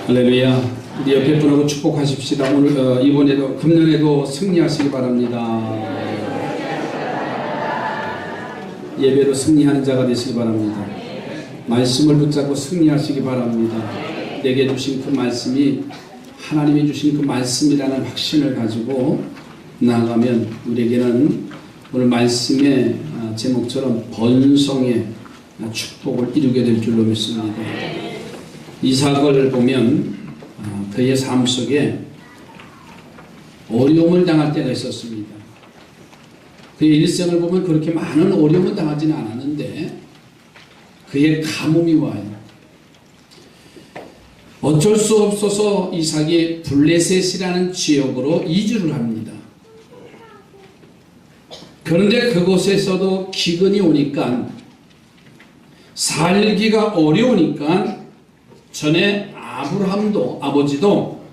할렐루야. 우리 옆에 분하고 축복하십시다. 오늘 이번에도 금년에도 승리하시기 바랍니다. 예배로 승리하는 자가 되시기 바랍니다. 말씀을 붙잡고 승리하시기 바랍니다. 내게 주신 그 말씀이 하나님이 주신 그 말씀이라는 확신을 가지고 나아가면 우리에게는 오늘 말씀의 제목처럼 번성의 축복을 이루게 될 줄로 믿습니다. 이삭을 보면 그의 삶 속에 어려움을 당할 때가 있었습니다. 그의 일생을 보면 그렇게 많은 어려움을 당하지는 않았는데 그의 가뭄이 와요. 어쩔 수 없어서 이삭이 블레셋이라는 지역으로 이주를 합니다. 그런데 그곳에서도 기근이 오니까 살기가 어려우니까 전에 아브라함도 아버지도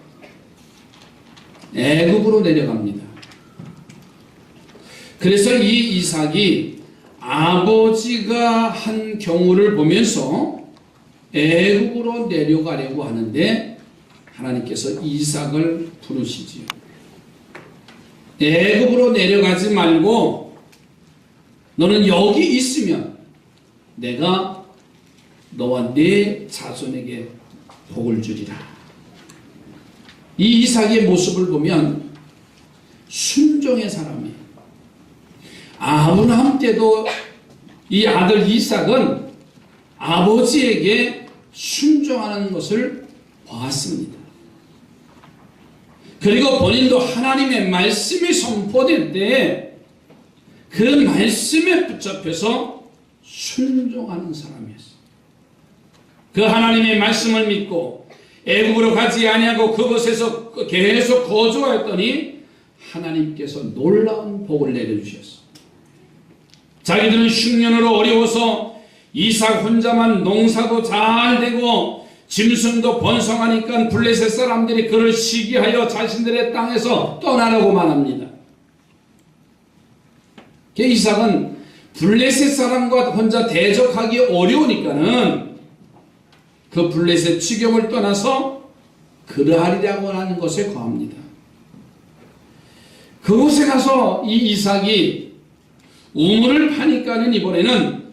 애굽으로 내려갑니다. 그래서 이 이삭이 아버지가 한 경우를 보면서 애굽으로 내려가려고 하는데 하나님께서 이삭을 부르시지요. 애굽으로 내려가지 말고 너는 여기 있으면 내가 너와 네 자손에게 복을 주리라. 이 이삭의 모습을 보면 순종의 사람이에요. 아브라함 때도 이 아들 이삭은 아버지에게 순종하는 것을 보았습니다. 그리고 본인도 하나님의 말씀이 선포될 때 그 말씀에 붙잡혀서 순종하는 사람이었어요. 그 하나님의 말씀을 믿고 애굽으로 가지 아니하고 그곳에서 계속 거주하였더니 하나님께서 놀라운 복을 내려주셨어요. 자기들은 흉년으로 어려워서 이삭 혼자만 농사도 잘 되고 짐승도 번성하니까 블레셋 사람들이 그를 시기하여 자신들의 땅에서 떠나라고만 합니다. 이삭은 블레셋 사람과 혼자 대적하기 어려우니까는 그 블레셋 지경을 떠나서 그르하리라고 하는 것에 거합니다. 그곳에 가서 이 이삭이 우물을 파니까는 이번에는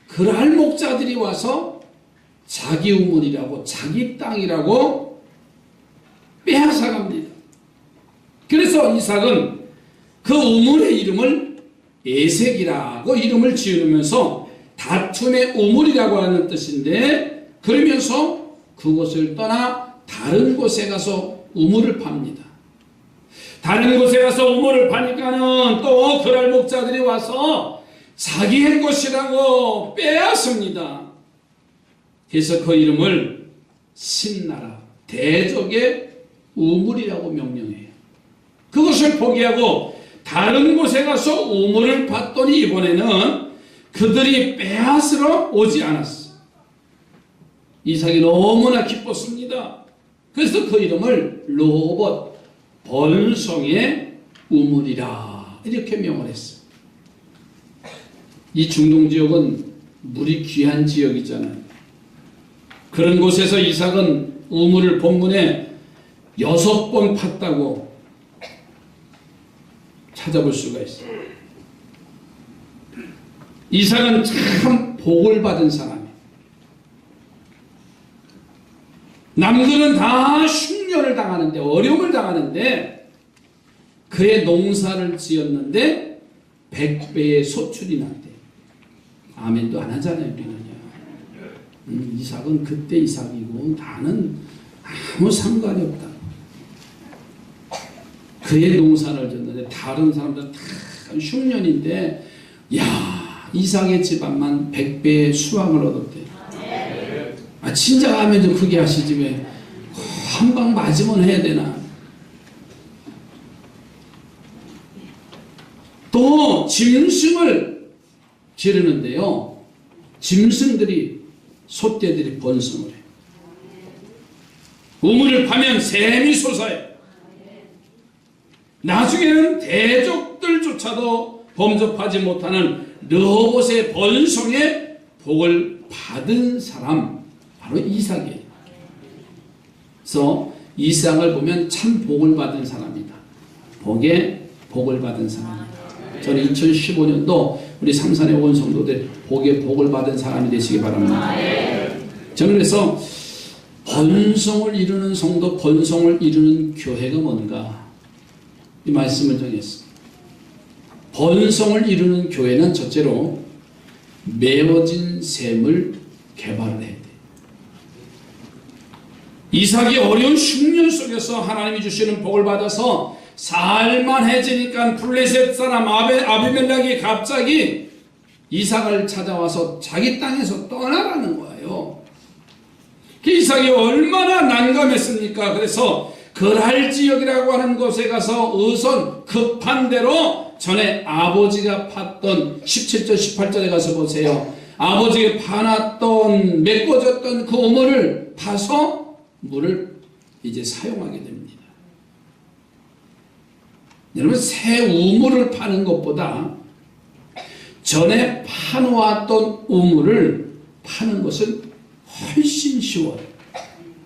그랄 목자들이 와서 자기 우물이라고 자기 땅이라고 빼앗아갑니다. 그래서 이삭은 그 우물의 이름을 에색이라고 이름을 지으면서 다툼의 우물이라고 하는 뜻인데 그러면서 그곳을 떠나 다른 곳에 가서 우물을 팝니다. 다른 곳에 가서 우물을 파니까는 또 그랄 목자들이 와서 자기의 것이라고 빼앗습니다. 그래서 그 이름을 신나라 대적의 우물이라고 명명해요. 그것을 포기하고 다른 곳에 가서 우물을 봤더니 이번에는 그들이 빼앗으러 오지 않았어. 이삭이 너무나 기뻤습니다. 그래서 그 이름을 르호봇 번성의 우물이라 이렇게 명을 했어요. 이 중동 지역은 물이 귀한 지역이잖아요. 그런 곳에서 이삭은 우물을 본문에 6번 팠다고 찾아볼 수가 있어요. 이삭은 참 복을 받은 사람이에요. 남들은 다 흉년을 당하는데 어려움을 당하는데 그의 농사를 지었는데 100배의 소출이 났대요. 아멘도 안 하잖아요. 우리는. 이삭은 그때 이삭이고 나는 아무 상관이 없다. 그의 농사를 졌는데 다른 사람들은 다 흉년인데 야 이삭의 집안만 100배의 수확을 얻었대요. 진짜 하면 좀 크게 하시지 왜 한 방 맞으면 해야 되나. 또 짐승을 기르는데요. 짐승들이 소떼들이 번성을 해요. 우물을 파면 샘이 솟아요. 나중에는 대적들조차도 범접하지 못하는 르호봇의 번성에 복을 받은 사람 바로 이삭이에요. 그래서 이삭을 보면 참 복을 받은 사람이다. 복을 받은 사람이다. 저는 2015년도 우리 삼산에 온 성도들 복을 받은 사람이 되시기 바랍니다. 저는 그래서 번성을 이루는 성도, 번성을 이루는 교회가 뭔가 이 말씀을 정했습니다. 번성을 이루는 교회는 첫째로 메워진 샘을 개발을 해야 돼요. 이삭이 어려운 흉년 속에서 하나님이 주시는 복을 받아서 살만해지니까 블레셋 사람 아비멜렉이 갑자기 이삭을 찾아와서 자기 땅에서 떠나라는 거예요. 이삭이 얼마나 난감했습니까? 그래서 그랄 지역이라고 하는 곳에 가서 우선 급한 대로 전에 아버지가 팠던 17절 18절에 가서 보세요. 아버지가 파놨던 메꿔졌던 그 우물을 파서 물을 이제 사용하게 됩니다. 여러분, 새 우물을 파는 것보다 전에 파놓았던 우물을 파는 것은 훨씬 쉬워요.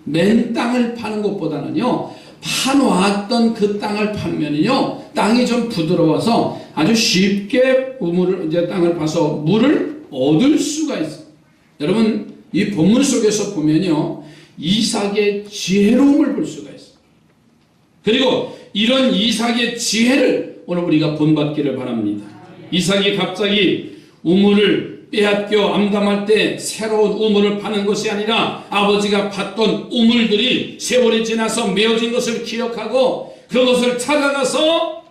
맨 땅을 파는 것보다는요, 파놓았던 그 땅을 파면은요, 땅이 좀 부드러워서 아주 쉽게 우물을, 이제 땅을 파서 물을 얻을 수가 있어요. 여러분, 이 본문 속에서 보면요, 이삭의 지혜로움을 볼 수가 있어요. 그리고 이런 이삭의 지혜를 오늘 우리가 본받기를 바랍니다. 이삭이 갑자기 우물을 빼앗겨 암담할 때 새로운 우물을 파는 것이 아니라 아버지가 팠던 우물들이 세월이 지나서 메어진 것을 기억하고 그것을 찾아가서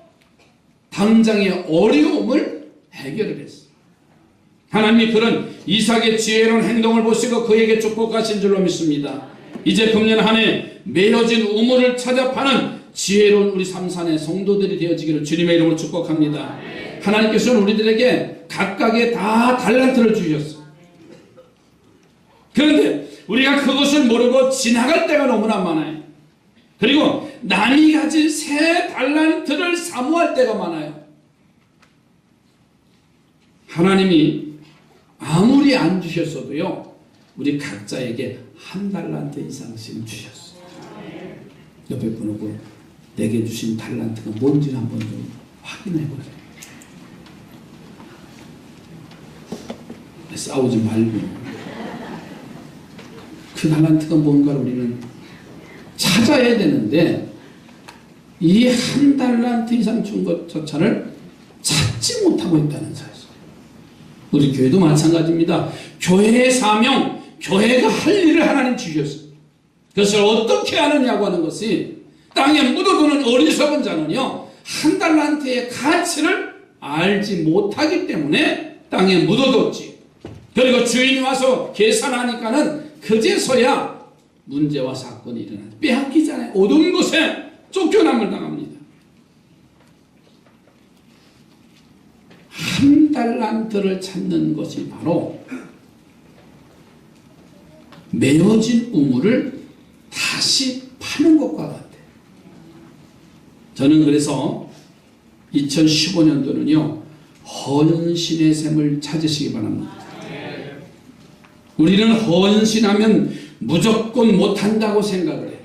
당장의 어려움을 해결을 했어요. 하나님이 그런 이삭의 지혜로운 행동을 보시고 그에게 축복하신 줄로 믿습니다. 이제 금년 한 해 메어진 우물을 찾아 파는 지혜로운 우리 삼산의 성도들이 되어지기를 주님의 이름으로 축복합니다. 하나님께서는 우리들에게 각각의 다 달란트를 주셨어요. 그런데 우리가 그것을 모르고 지나갈 때가 너무나 많아요. 그리고 남이 가진 새 달란트를 사모할 때가 많아요. 하나님이 아무리 안 주셨어도요, 우리 각자에게 한 달란트 이상씩 주셨어요. 옆에 분하고 내게 주신 달란트가 뭔지를 한번 좀 확인해 보세요. 싸우지 말고 그 달란트가 뭔가를 우리는 찾아야 되는데 이 한 달란트 이상 준 것조차를 찾지 못하고 있다는 사실. 우리 교회도 마찬가지입니다. 교회의 사명, 교회가 할 일을 하나님 주셨어요. 그것을 어떻게 하느냐고 하는 것이 땅에 묻어두는 어리석은 자는요, 한 달란트의 가치를 알지 못하기 때문에 땅에 묻어뒀지. 그리고 주인이 와서 계산하니까는 그제서야 문제와 사건이 일어나죠. 빼앗기잖아요. 어두운 곳에 쫓겨남을 당합니다. 한 달란트를 찾는 것이 바로 메어진 우물을 다시 파는 것과 같아요. 저는 그래서 2015년도는요, 헌신의 샘을 찾으시기 바랍니다. 우리는 헌신하면 무조건 못한다고 생각을 해요.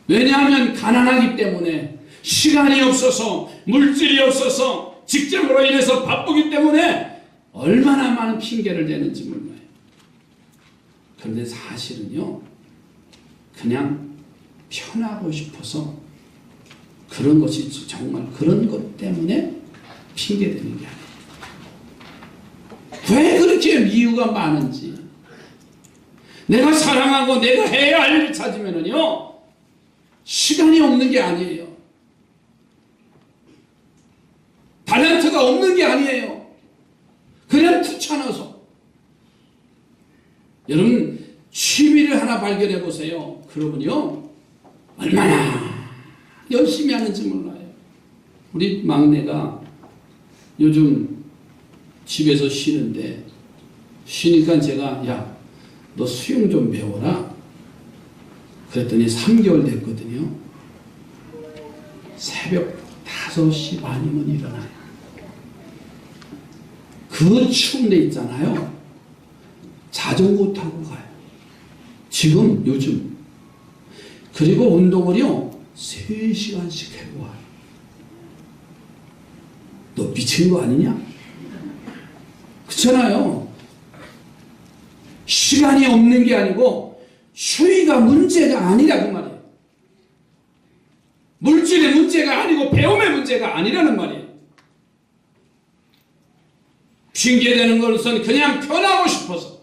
왜냐하면 가난하기 때문에, 시간이 없어서, 물질이 없어서, 직장으로 인해서 바쁘기 때문에 얼마나 많은 핑계를 대는지 몰라요. 그런데 사실은요, 그냥 편하고 싶어서 그런 것이 정말 그런 것 때문에 핑계대는 게 아니에요. 왜 그렇게 이유가 많은지, 내가 사랑하고 내가 해야 할 일을 찾으면은요, 시간이 없는 게 아니에요. 달란트가 없는 게 아니에요. 그냥 귀찮아서. 여러분, 취미를 하나 발견해 보세요. 그러면요, 얼마나 열심히 하는지 몰라요. 우리 막내가 요즘 집에서 쉬는데, 쉬니까 제가, 야, 너 수영 좀 배워라. 그랬더니 3개월 됐거든요. 새벽 5시 반이면 일어나요. 그 추운 데 있잖아요. 자전거 타고 가요. 지금 요즘. 그리고 운동을요 3시간씩 해고 와요. 너 미친 거 아니냐? 그렇잖아요. 시간이 없는 게 아니고 휴의가 문제가 아니라 그 말이에요. 물질의 문제가 아니고 배움의 문제가 아니라는 말이에요. 핑계대는 것은 그냥 편하고 싶어서.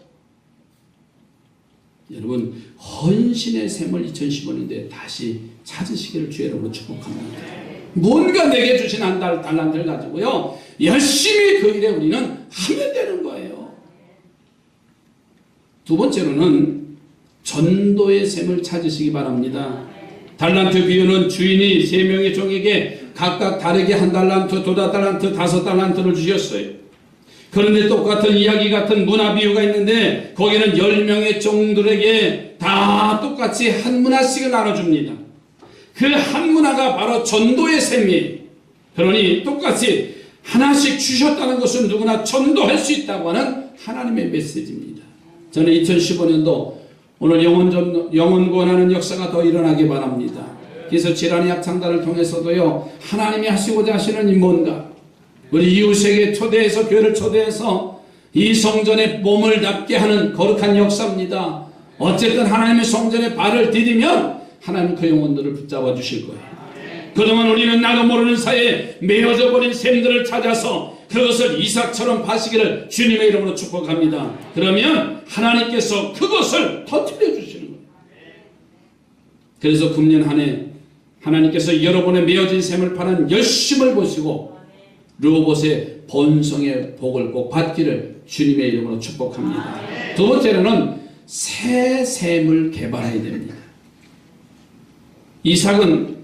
여러분 헌신의 샘을 2015년도에 다시 찾으시기를 주의 이름으로 축복합니다. 뭔가 내게 주신 한 달란트를 가지고요 열심히 그 일에 우리는 하면 되는 거예요. 두 번째로는 전도의 샘을 찾으시기 바랍니다. 달란트 비유는 주인이 3명의 종에게 각각 다르게 1달란트, 2달란트, 5달란트를 주셨어요. 그런데 똑같은 이야기 같은 문화 비유가 있는데 거기는 10명의 종들에게 다 똑같이 한 문화씩을 나눠줍니다. 그 한 문화가 바로 전도의 셈이에요. 그러니 똑같이 하나씩 주셨다는 것은 누구나 전도할 수 있다고 하는 하나님의 메시지입니다. 저는 2015년도 오늘 영혼 구원하는 역사가 더 일어나기 바랍니다. 그래서 지란의 합창단을 통해서도요 하나님이 하시고자 하시는 이 뭔가 우리 이웃에게 초대해서 교회를 초대해서 이 성전에 몸을 닿게 하는 거룩한 역사입니다. 어쨌든 하나님의 성전에 발을 디디면 하나님 그 영혼들을 붙잡아 주실 거예요. 그동안 우리는 나도 모르는 사이에 메어져 버린 샘들을 찾아서 그것을 이삭처럼 파시기를 주님의 이름으로 축복합니다. 그러면 하나님께서 그것을 터뜨려 주시는 거예요. 그래서 금년 한 해 하나님께서 여러분의 메어진 샘을 파는 열심을 보시고 르호봇의 번성의 복을 꼭 받기를 주님의 이름으로 축복합니다. 두 번째로는 새 샘을 개발해야 됩니다. 이삭은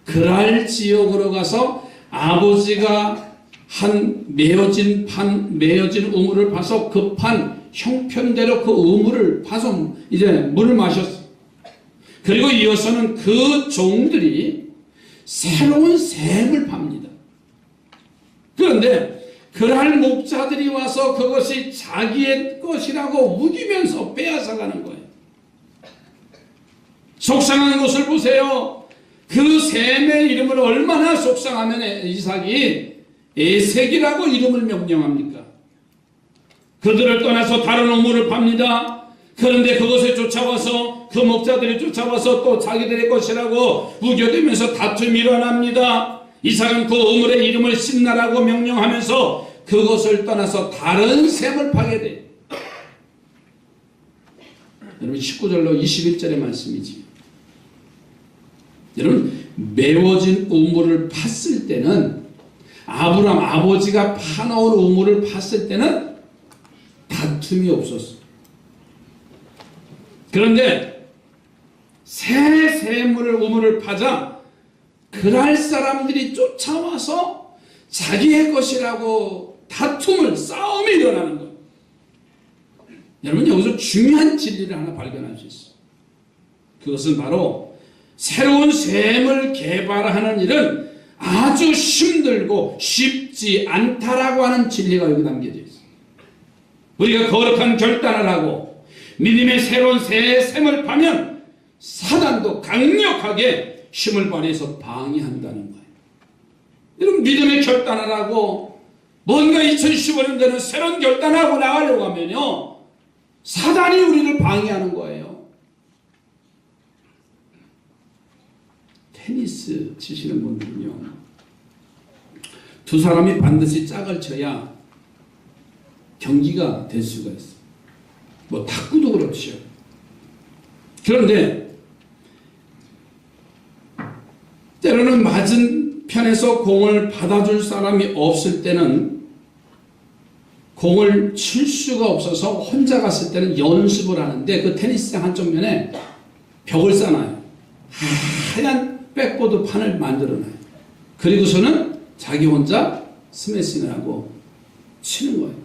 그랄 지역으로 가서 아버지가 한 메어진 우물을 파서 그 판 형편대로 그 우물을 파서 이제 물을 마셨어. 그리고 이어서는 그 종들이 새로운 샘을 팝니다. 그런데 그랄 목자들이 와서 그것이 자기의 것이라고 우기면서 빼앗아가는 거예요. 속상한 것을 보세요. 그 셈의 이름을 얼마나 속상하면 이삭이 에색이라고 이름을 명령합니까? 그들을 떠나서 다른 우물을 팝니다. 그런데 그것을 쫓아와서 그 목자들이 쫓아와서 또 자기들의 것이라고 우겨대면서 다툼이 일어납니다. 이삭은 그 우물의 이름을 신나라고 명령하면서 그것을 떠나서 다른 셈을 파게 돼요. 여러분 19절로 21절의 말씀이지. 여러분 메워진 우물을 팠을 때는 아브람 아버지가 파놓은 우물을 팠을 때는 다툼이 없었어. 그런데 새 샘을 우물을 파자 그랄 사람들이 쫓아와서 자기의 것이라고 싸움이 일어나는 거예요. 여러분 여기서 중요한 진리를 하나 발견할 수 있어요. 그것은 바로 새로운 샘을 개발하는 일은 아주 힘들고 쉽지 않다라고 하는 진리가 여기 담겨져 있어요. 우리가 거룩한 결단을 하고 믿음의 새로운 새 샘을 파면 사단도 강력하게 힘을 발휘해서 방해한다는 거예요. 여러분 믿음의 결단을 하고 뭔가 2015년도에는 새로운 결단하고 나가려고 하면요 사단이 우리를 방해하는 거예요. 테니스 치시는 분들은요 두 사람이 반드시 짝을 쳐야 경기가 될 수가 있어요. 뭐 탁구도 그렇죠. 그런데 때로는 맞은 편에서 공을 받아줄 사람이 없을 때는 공을 칠 수가 없어서 혼자 갔을 때는 연습을 하는데 그 테니스장 한쪽 면에 벽을 쌓아요. 하얀 백보드 판을 만들어놔요. 그리고서는 자기 혼자 스매싱을 하고 치는 거예요.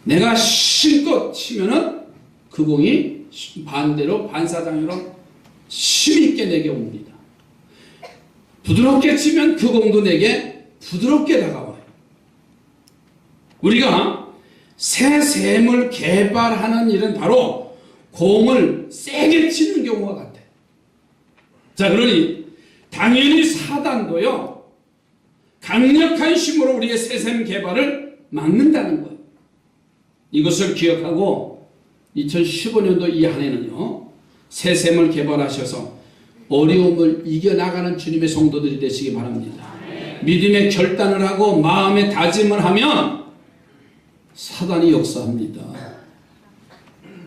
내가 실컷 치면은 그 공이 반대로 반사장으로 힘있게 내게 옵니다. 부드럽게 치면 그 공도 내게 부드럽게 다가와요. 우리가 새 샘을 개발하는 일은 바로 공을 세게 치는 경우가 같아. 자, 그러니 당연히 사단도요, 강력한 힘으로 우리의 새샘 개발을 막는다는 거예요. 이것을 기억하고 2015년도 이 한 해는요, 새샘을 개발하셔서 어려움을 이겨나가는 주님의 성도들이 되시기 바랍니다. 믿음의 결단을 하고 마음의 다짐을 하면 사단이 역사합니다.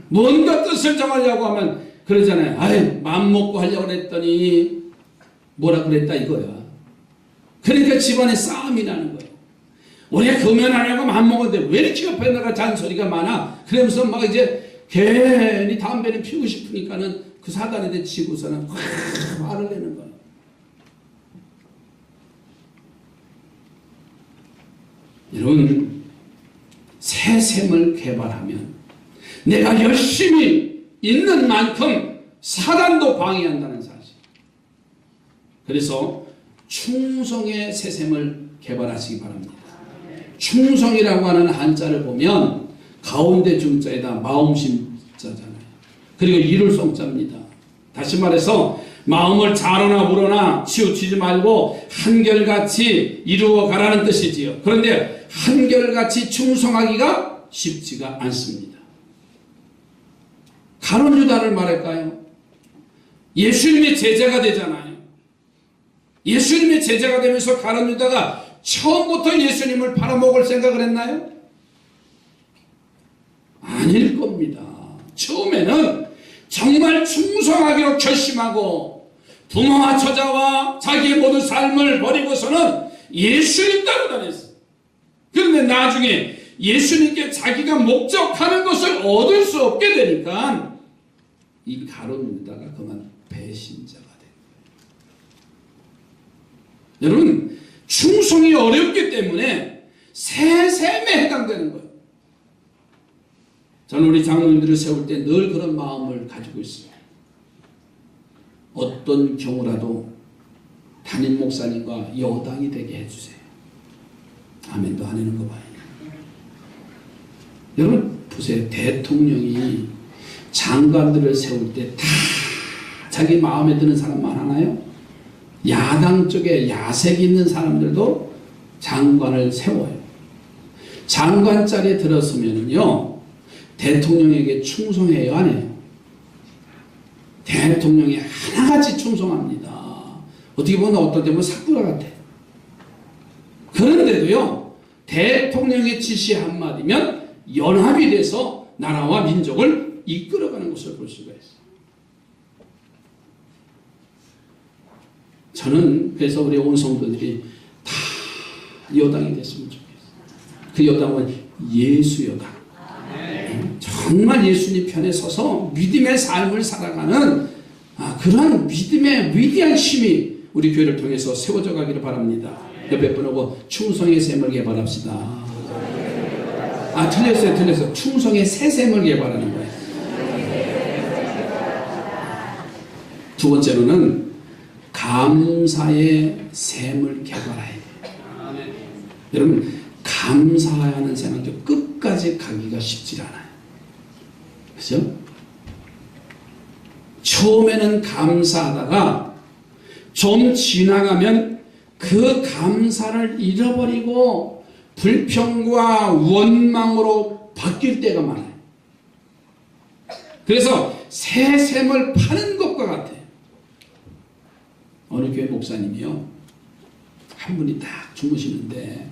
뭔가 뜻을 정하려고 하면 그러잖아요. 아이, 마음 먹고 하려고 그랬더니 뭐라 그랬다 이거야. 그러니까 집안에 싸움이 나는 거예요. 우리가 금연하려고 마음 먹었는데 왜 이렇게 옆에 나가 잔소리가 많아? 그러면서 막 이제 괜히 담배를 피우고 싶으니까는 그 사단에 대치고서는 화를 내는 거예요. 여러분, 새샘을 개발하면 내가 열심히 있는 만큼 사단도 방해한다는 사실. 그래서 충성의 새샘을 개발하시기 바랍니다. 충성이라고 하는 한자를 보면 가운데 중자에다 마음심자잖아요. 그리고 이룰 성자입니다. 다시 말해서 마음을 자로나 물어나 치우치지 말고 한결같이 이루어 가라는 뜻이지요. 그런데 한결같이 충성하기가 쉽지가 않습니다. 가룟 유다를 말할까요? 예수님의 제자가 되잖아요. 예수님의 제자가 되면서 가룟 유다가 처음부터 예수님을 팔아먹을 생각을 했나요? 아닐 겁니다. 처음에는 정말 충성하기로 결심하고 부모와 처자와 자기의 모든 삶을 버리고서는 예수님 따로 다녔어요. 그런데 나중에 예수님께 자기가 목적하는 것을 얻을 수 없게 되니까 이 가룟 유다가 그만 배신자가 된 거예요. 여러분, 충성이 어렵기 때문에 새샘에 해당되는 거예요. 저는 우리 장로님들을 세울 때 늘 그런 마음을 가지고 있어요. 어떤 경우라도 담임 목사님과 여당이 되게 해주세요. 아멘도 안 하는 거 봐요. 여러분 보세요. 대통령이 장관들을 세울 때 다 자기 마음에 드는 사람만 하나요? 야당 쪽에 야색 있는 사람들도 장관을 세워요. 장관 자리에 들었으면요, 대통령에게 충성해요, 안 해요? 대통령이 하나같이 충성합니다. 어떻게 보면 어떤 때는 사꾸라 같아. 그런데도요, 대통령의 지시 한마디면 연합이 돼서 나라와 민족을 이끌어가는 것을 볼 수가 있어요. 저는 그래서 우리 온 성도들이 다 여당이 됐으면 좋겠어요. 그 여당은 예수 여당. 정말 예수님 편에 서서 믿음의 삶을 살아가는 그런 믿음의 위대한 힘이 우리 교회를 통해서 세워져 가기를 바랍니다. 옆에 분하고 충성의 샘을 개발합시다. 틀렸어요. 충성의 새샘을 개발하는 거예요. 두 번째로는 감사의 샘을 개발해야 돼요. 여러분, 감사하는 생활도 끝까지 가기가 쉽지 않아요. 그죠? 처음에는 감사하다가 좀 지나가면 그 감사를 잃어버리고 불평과 원망으로 바뀔 때가 많아요. 그래서 새샘을 파는 것과 같아요. 어느 교회 목사님이요, 한 분이 딱 주무시는데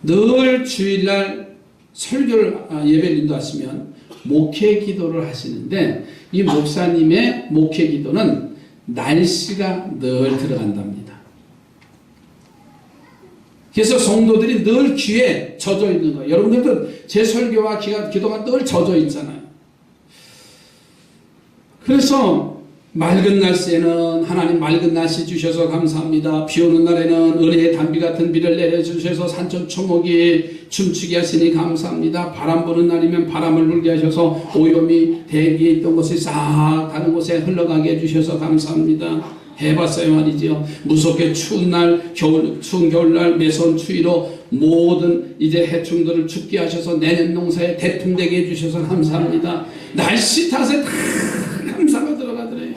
늘 주일날 설교를 예배를 인도하시면 목회 기도를 하시는데 이 목사님의 목회 기도는 날씨가 늘 들어간답니다. 그래서 성도들이 늘 귀에 젖어 있는 거예요. 여러분들도 제 설교와 기도가 늘 젖어 있잖아요. 그래서 맑은 날씨에는 하나님 맑은 날씨 주셔서 감사합니다. 비 오는 날에는 은혜의 단비 같은 비를 내려주셔서 산천초목이 춤추게 하시니 감사합니다. 바람 부는 날이면 바람을 불게 하셔서 오염이 대기에 있던 것이 싹 다른 곳에 흘러가게 해주셔서 감사합니다. 해봤어요 말이죠. 무섭게 추운 날, 추운 겨울날 매선 추위로 모든 이제 해충들을 죽게 하셔서 내년 농사에 대풍되게 해주셔서 감사합니다. 날씨 탓에 다 감사가 들어가더래요.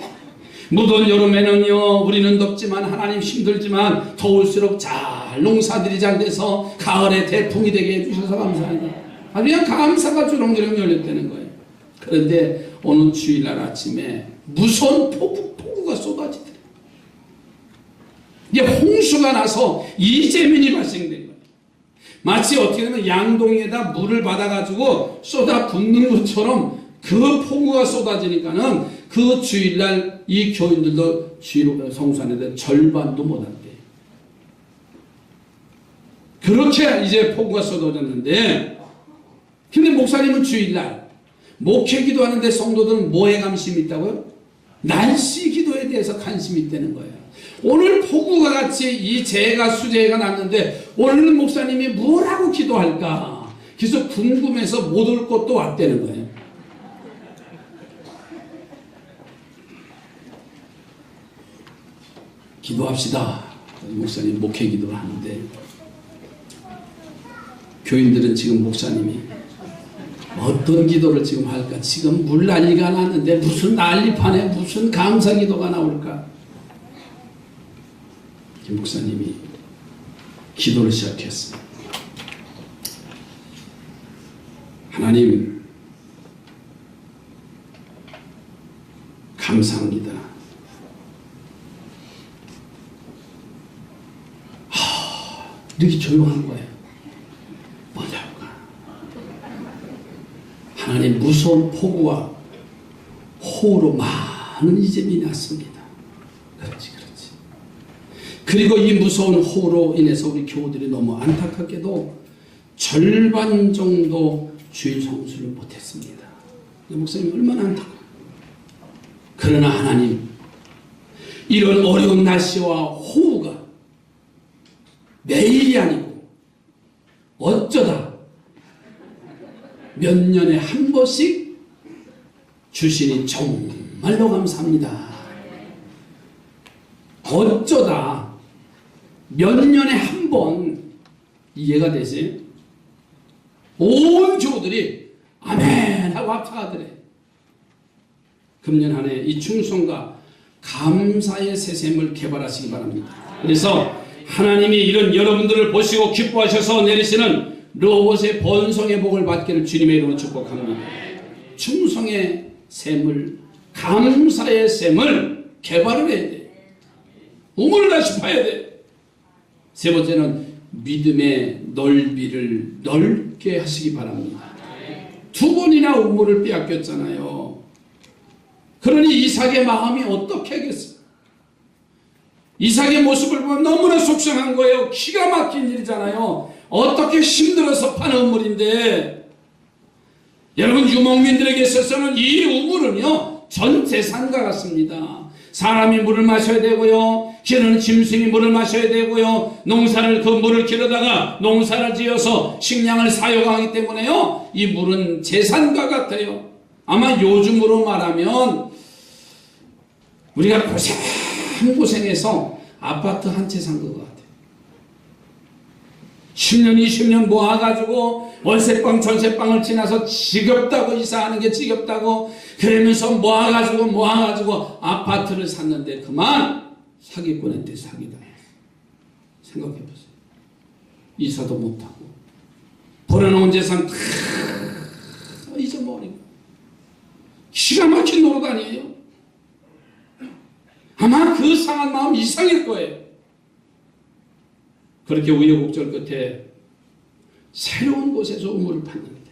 무더운 여름에는요 우리는 덥지만 하나님 힘들지만 더울수록 잘 농사들이 잘 돼서 가을에 대풍이 되게 해주셔서 감사합니다. 그냥 감사가 주렁주렁 열렸다는 거예요. 그런데 어느 주일날 아침에 무서운 폭우가 쏟아지더래요. 이게 홍수가 나서 이재민이 발생된 거예요. 마치 어떻게 되면 양동이에다 물을 받아가지고 쏟아 붓는 것처럼 그 폭우가 쏟아지니까는 그 주일날 이 교인들도 성수안에 절반도 못 한대요. 그렇게 이제 폭우가 쏟아졌는데, 근데 목사님은 주일날 목회 기도하는데 성도들은 뭐에 관심이 있다고요? 날씨 기도에 대해서 관심이 있다는 거예요. 오늘 폭우가 같이 이 재해가 수재해가 났는데 오늘 목사님이 뭐라고 기도할까? 그래서 궁금해서 못 올 것도 왔다는 거예요. 기도합시다. 목사님 목회 기도를 하는데 교인들은 지금 목사님이 어떤 기도를 지금 할까? 지금 물난리가 났는데 무슨 난리판에 무슨 감사 기도가 나올까? 목사님이 기도를 시작했어요. 하나님 감사합니다. 이렇게 조용한 거예요. 뭐냐고가 하나님 무서운 폭우와 호우로 많은 이재민이 났습니다. 그렇지. 그리고 이 무서운 호우로 인해서 우리 교우들이 너무 안타깝게도 절반 정도 주일 성수를 못했습니다. 목사님 얼마나 안타까워요. 그러나 하나님 이런 어려운 날씨와 호우가 매일이 아니고 어쩌다 몇 년에 한 번씩 주시니 정말로 감사합니다. 어쩌다 몇 년에 한 번 이해가 되세요? 온 교우들이 아멘 하고 합창하더래. 금년 한 해 이 충성과 감사의 새샘을 개발하시기 바랍니다. 그래서 하나님이 이런 여러분들을 보시고 기뻐하셔서 내리시는 로봇의 번성의 복을 받기를 주님의 이름으로 축복합니다. 충성의 샘을, 감사의 샘을 개발을 해야 돼요. 우물을 다시 파야 돼요. 세 번째는 믿음의 넓이를 넓게 하시기 바랍니다. 두 번이나 우물을 빼앗겼잖아요. 그러니 이삭의 마음이 어떻게 하겠어요? 이삭의 모습을 보면 너무나 속상한 거예요. 기가 막힌 일이잖아요. 어떻게 힘들어서 파는 우물인데, 여러분 유목민들에게 있어서는 이 우물은요 전 재산과 같습니다. 사람이 물을 마셔야 되고요, 기르는 짐승이 물을 마셔야 되고요, 농사를 그 물을 기르다가 농사를 지어서 식량을 사용하기 때문에요 이 물은 재산과 같아요. 아마 요즘으로 말하면 우리가 고생해서 아파트 한 채 산 것 같아요. 10년 20년 모아가지고 월세방 전세방을 지나서 지겹다고, 이사하는 게 지겹다고 그러면서 모아가지고 아파트를 샀는데 그만 사기꾼한테 사기당했어요. 생각해보세요. 이사도 못하고 벌어놓은 재산 다 잊어버리고 기가 막힌 노릇 아니에요? 아마 그 상한 마음 이상일 거예요. 그렇게 우여곡절 끝에 새로운 곳에서 우물을 팠는데,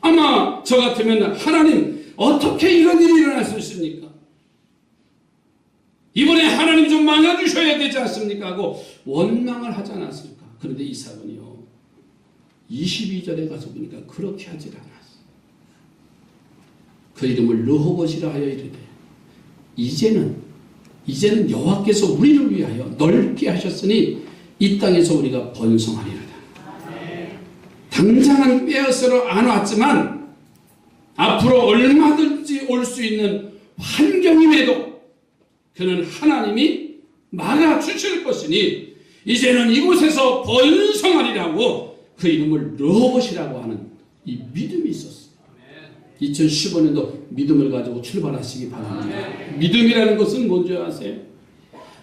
아마 저 같으면 하나님 어떻게 이런 일이 일어날 수 있습니까? 이번에 하나님 좀 막아주셔야 되지 않습니까? 하고 원망을 하지 않았을까? 그런데 이삭은요 22절에 가서 보니까 그렇게 하질 않았어요. 그 이름을 르호봇이라 하여 이르되 이제는 여호와께서 우리를 위하여 넓게 하셨으니 이 땅에서 우리가 번성하리로다. 당장은 빼앗으러 안 왔지만 앞으로 얼마든지 올 수 있는 환경임에도 그는 하나님이 막아주실 것이니 이제는 이곳에서 번성하리라고 그 이름을 르호봇이라고 하는 이 믿음이 있었어요. 2015년도 믿음을 가지고 출발하시기 바랍니다. 믿음이라는 것은 뭔지 아세요?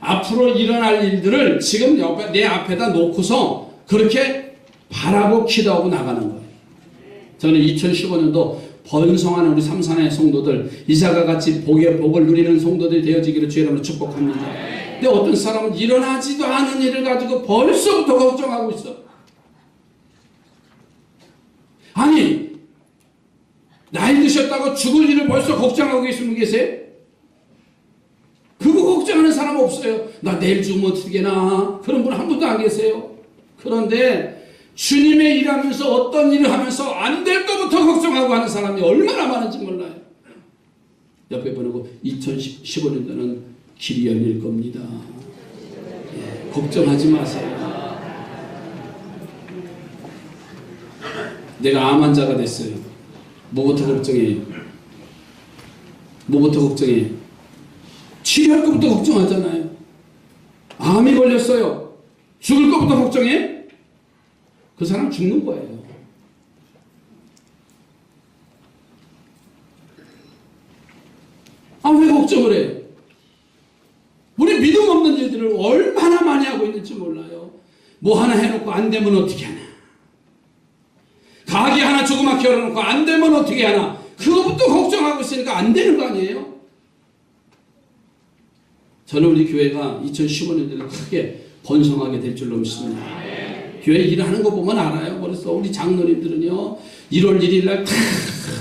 앞으로 일어날 일들을 지금 내 앞에다 놓고서 그렇게 바라고 기도하고 나가는 거예요. 저는 2015년도 번성하는 우리 삼산의 성도들, 이사가 같이 복의 복을 누리는 성도들이 되어지기를 주의 이름으로 축복합니다. 근데 어떤 사람은 일어나지도 않은 일을 가지고 벌써부터 걱정하고 있어. 아니, 나이 드셨다고 죽을 일을 벌써 걱정하고 계신 분 계세요? 그거 걱정하는 사람 없어요. 나 내일 죽으면 어떻게 되나? 그런 분 한 분도 안 계세요. 그런데 주님의 일하면서 어떤 일을 하면서 안 될 것부터 걱정하고 하는 사람이 얼마나 많은지 몰라요. 옆에 보내고 2015년도는 길이 열릴 겁니다. 예, 걱정하지 마세요. 내가 암 환자가 됐어요. 뭐부터 걱정해요? 뭐부터 걱정해요? 치료할 것부터 걱정하잖아요. 암이 걸렸어요. 죽을 것부터 걱정해? 그 사람 죽는 거예요. 아, 왜 걱정을 해? 우리 믿음 없는 일들을 얼마나 많이 하고 있는지 몰라요. 뭐 하나 해놓고 안 되면 어떻게 하나? 가게 하나 조그맣게 열어놓고 안 되면 어떻게 하나? 그거부터 걱정하고 있으니까 안 되는 거 아니에요? 저는 우리 교회가 2015년도에 크게 번성하게 될 줄로 믿습니다. 교회 일을 하는 거 보면 알아요. 그래서 우리 장로님들은요, 1월 1일 날 다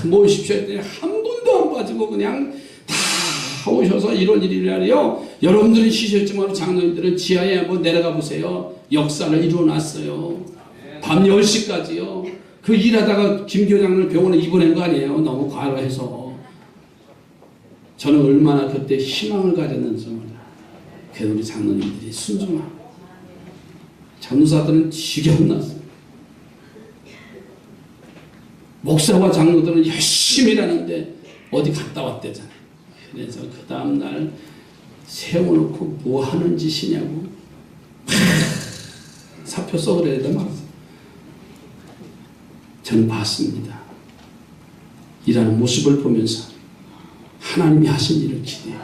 모이십시오 했더니 한 분도 안 빠지고 그냥 다 오셔서 1월 1일 날이요, 여러분들은 쉬셨지만 장로님들은 지하에 한번 내려가 보세요. 역사를 이루어놨어요. 밤 10시까지요. 그 일하다가 김교장을 병원에 입원한 거 아니에요. 너무 과로해서. 저는 얼마나 그때 희망을 가졌는지 몰라요. 그래도 우리 장로님들이 순종하고 장로사들은 지겨운났어요. 목사와 장로들은 열심히 일하는데 어디 갔다 왔대잖아요. 그래서 그 다음날 세워놓고 뭐 하는 짓이냐고 사표 써그래야 돼 말았어요. 저는 봤습니다. 일하는 모습을 보면서 하나님이 하신 일을 기대해요.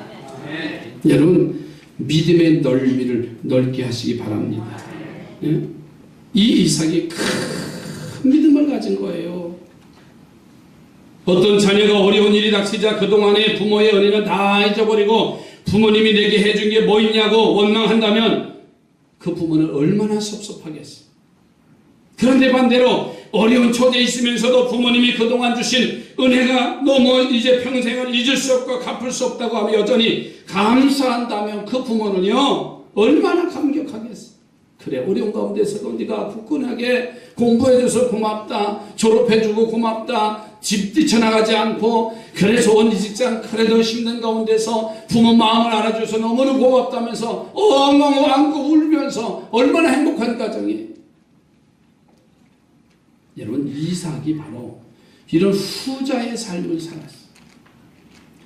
여러분, 믿음의 넓이를 넓게 하시기 바랍니다. 예? 이 이삭이 큰 믿음을 가진 거예요. 어떤 자녀가 어려운 일이 닥치자 그동안의 부모의 은혜는 다 잊어버리고 부모님이 내게 해준 게 뭐 있냐고 원망한다면 그 부모는 얼마나 섭섭하겠어요. 그런데 반대로 어려운 처지에 있으면서도 부모님이 그동안 주신 은혜가 너무 이제 평생을 잊을 수 없고 갚을 수 없다고 하며 여전히 감사한다면 그 부모는요, 얼마나 감격하겠어요. 그래, 어려운 가운데서도 네가 굳건하게 공부해줘서 고맙다, 졸업해주고 고맙다, 집 뛰쳐나가지 않고, 그래 좋은 이 직장, 그래도 힘든 가운데서 부모 마음을 알아줘서 너무나 고맙다면서 엉엉 안고 울면서 얼마나 행복한 가정이에요. 여러분, 이삭이 바로 이런 후자의 삶을 살았어요.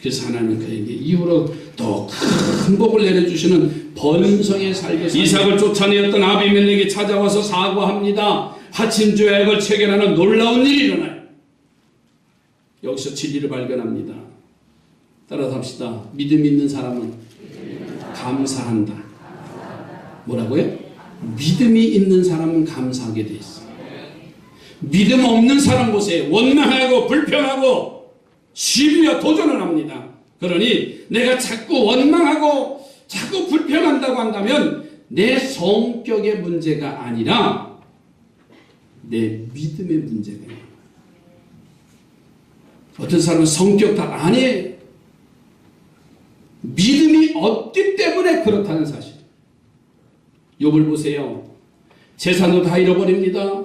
그래서 하나님은 그에게 이후로 더 큰 복을 내려주시는 번성의 삶을 살았어요. 이삭을 쫓아내었던 아비멜렉이 찾아와서 사과합니다. 화친 죄악을 체결하는 놀라운 일이 일어나요. 여기서 진리를 발견합니다. 따라서 합시다. 믿음 있는 사람은 감사한다. 뭐라고요? 믿음이 있는 사람은 감사하게 돼 있어요. 믿음 없는 사람 보세요. 원망하고 불평하고 시비와 도전을 합니다. 그러니 내가 자꾸 원망하고 자꾸 불평한다고 한다면 내 성격의 문제가 아니라 내 믿음의 문제가 있는 거예요. 어떤 사람은 성격 탓 아니에요. 믿음이 없기 때문에 그렇다는 사실. 욥을 보세요. 재산도 다 잃어버립니다.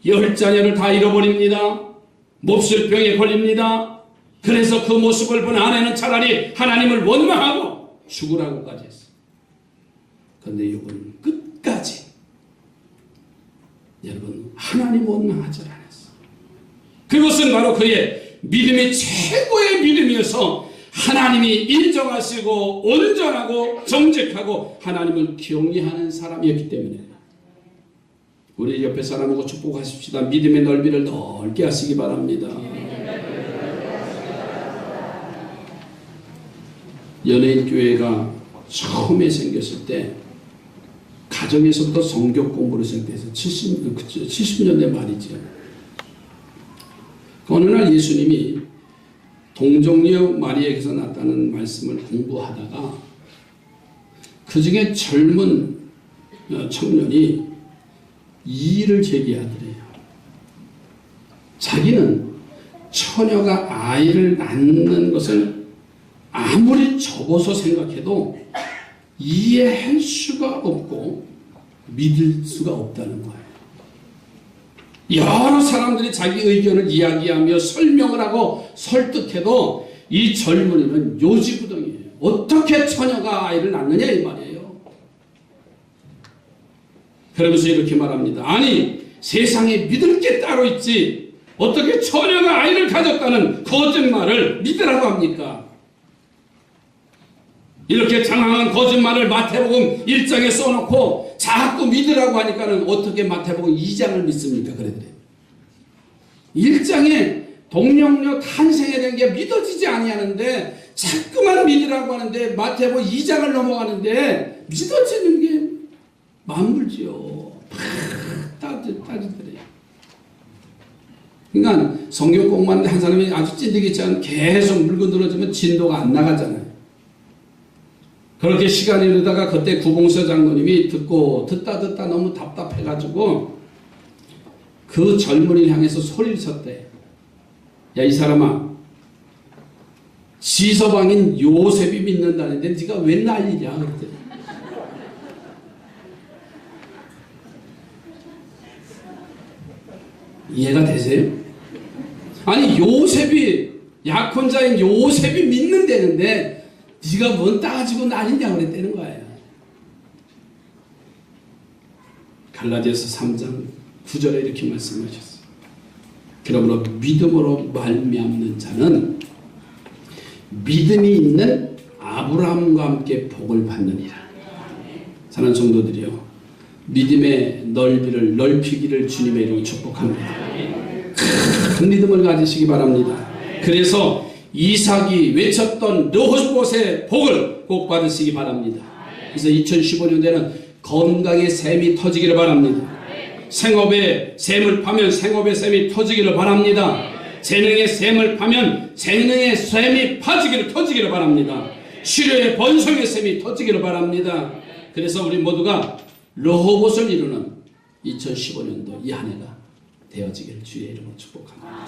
10자녀를 다 잃어버립니다. 몹쓸 병에 걸립니다. 그래서 그 모습을 본 아내는 차라리 하나님을 원망하고 죽으라고까지 했어요. 그런데 욥은 끝까지 여러분 하나님 원망하지 않았어요. 그것은 바로 그의 믿음이 최고의 믿음이어서 하나님이 인정하시고 온전하고 정직하고 하나님을 경외하는 사람이었기 때문에 우리 옆에 사람하고 축복하십시다. 믿음의 넓이를 넓게 하시기 바랍니다. 연예인 교회가 처음에 생겼을 때 가정에서부터 성경 공부를 시작해서 70년대 말이죠. 어느 날 예수님이 동정녀 마리아에게서 났다는 말씀을 공부하다가 그 중에 젊은 청년이 이의를 제기하더래요. 자기는 처녀가 아이를 낳는 것을 아무리 접어서 생각해도 이해할 수가 없고 믿을 수가 없다는 거예요. 여러 사람들이 자기 의견을 이야기하며 설명을 하고 설득해도 이 젊은이는 요지부동이에요. 어떻게 처녀가 아이를 낳느냐 이 말이에요. 그러면서 이렇게 말합니다. 아니 세상에 믿을 게 따로 있지 어떻게 처녀가 아이를 가졌다는 거짓말을 믿으라고 합니까? 이렇게 장황한 거짓말을 마태복음 1장에 써놓고 자꾸 믿으라고 하니까는 어떻게 마태복음 2장을 믿습니까? 그래도 1장에 동정녀 탄생에 대한 게 믿어지지 아니하는데 자꾸만 믿으라고 하는데 마태복음 2장을 넘어가는데 믿어지는 게 만물지요. 따지더래요. 그러니까 성경 공부하는데 한 사람이 아주 찐득이지 않은 계속 물건 들어주면 진도가 안 나가잖아요. 그렇게 시간이 흐르다가 그때 구봉서 장로님이 듣다 너무 답답해가지고 그 젊은이를 향해서 소리를 쳤대. 야, 이 사람아, 지서방인 요셉이 믿는다는데 네가 왜 난리냐 그랬더니 이해가 되세요? 아니 요셉이 약혼자인 요셉이 믿는다는데 네가 뭔 따가지고 난리냐 그랬다는 거예요. 갈라디아서 3장 9절에 이렇게 말씀하셨어요. 그러므로 믿음으로 말미암는 자는 믿음이 있는 아브라함과 함께 복을 받느니라. 사랑하는 성도들이요, 믿음의 넓이를 넓히기를 주님의 이름으로 축복합니다. 큰 믿음을 가지시기 바랍니다. 그래서 이삭이 외쳤던 르호봇의 복을 꼭 받으시기 바랍니다. 그래서 2015년에는 건강의 샘이 터지기를 바랍니다. 생업에 샘을 파면 생업의 샘이 터지기를 바랍니다. 재능의 샘을 파면 재능의 샘이 터지기를 바랍니다. 치료의 번성의 샘이 터지기를 바랍니다. 그래서 우리 모두가 르호봇을 이루는 2015년도 이 한 해가 되어지기를 주의 이름으로 축복합니다.